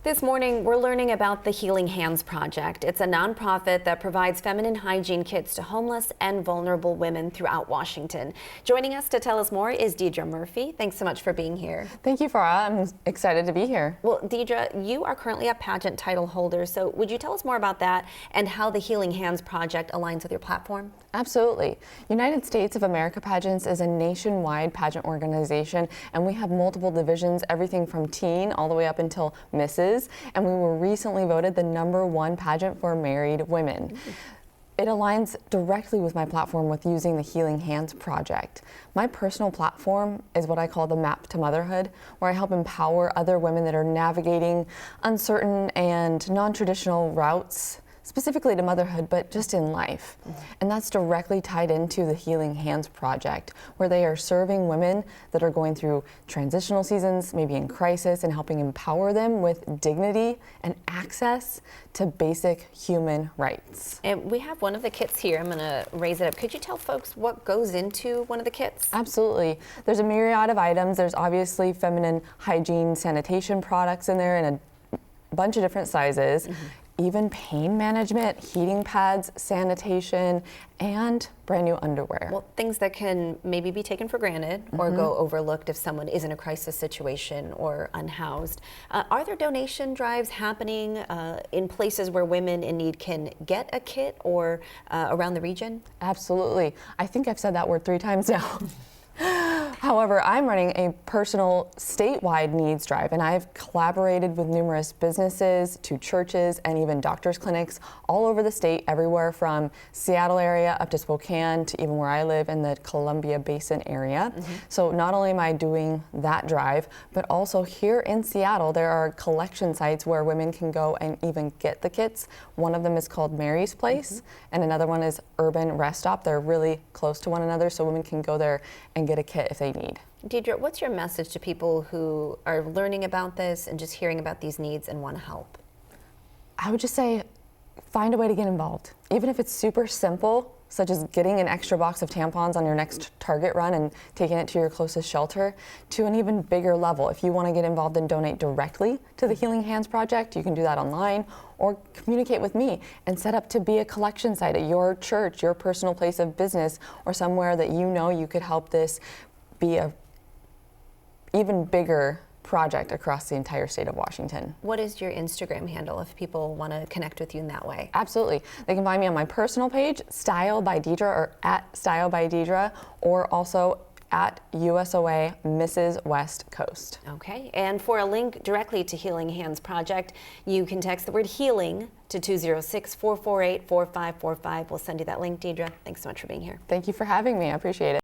This morning, we're learning about the Healing Hands Project. It's a nonprofit that provides feminine hygiene kits to homeless and vulnerable women throughout Washington. Joining us to tell us more is Deidre Murphy. Thanks so much for being here. Thank you, Farah. I'm excited to be here. Well, Deidre, you are currently a pageant title holder, so would you tell us more about that and how the Healing Hands Project aligns with your platform? Absolutely. United States of America Pageants is a nationwide pageant organization, and we have multiple divisions, everything from teen all the way up until Mrs. And we were recently voted the #1 pageant for married women. It aligns directly with my platform with using the Healing Hands Project. My personal platform is what I call the Map to Motherhood, where I help empower other women that are navigating uncertain and non-traditional routes, specifically to motherhood, but just in life. And that's directly tied into the Healing Hands Project, where they are serving women that are going through transitional seasons, maybe in crisis, and helping empower them with dignity and access to basic human rights. And we have one of the kits here. I'm going to raise it up. Could you tell folks what goes into one of the kits? Absolutely. There's a myriad of items. There's obviously feminine hygiene sanitation products in there in a bunch of different sizes. Even pain management, heating pads, sanitation, and brand new underwear. Well, things that can maybe be taken for granted or go overlooked if someone is in a crisis situation or unhoused. Are there donation drives happening in places where women in need can get a kit or around the region? Absolutely. I think I've said that word 3 times now. However, I'm running a personal statewide needs drive, and I've collaborated with numerous businesses to churches and even doctors' clinics all over the state, everywhere from Seattle area up to Spokane to even where I live in the Columbia Basin area. So not only am I doing that drive, but also here in Seattle, there are collection sites where women can go and even get the kits. One of them is called Mary's Place, and another one is Urban Rest Stop. They're really close to one another, so women can go there and get a kit if they need. Deidre, what's your message to people who are learning about this and just hearing about these needs and want to help? I would just say, find a way to get involved. Even if it's super simple, such as getting an extra box of tampons on your next Target run and taking it to your closest shelter, to an even bigger level. If you want to get involved and donate directly to the Healing Hands Project, you can do that online or communicate with me and set up to be a collection site at your church, your personal place of business, or somewhere that you know you could help this be a even bigger project across the entire state of Washington. What is your Instagram handle if people want to connect with you in that way? Absolutely. They can find me on my personal page, Style by Deidre, or at Style by Deidre, or also at USOA Mrs. West Coast. Okay, and for a link directly to Healing Hands Project, you can text the word healing to 206-448-4545. We'll send you that link, Deidre. Thanks so much for being here. Thank you for having me. I appreciate it.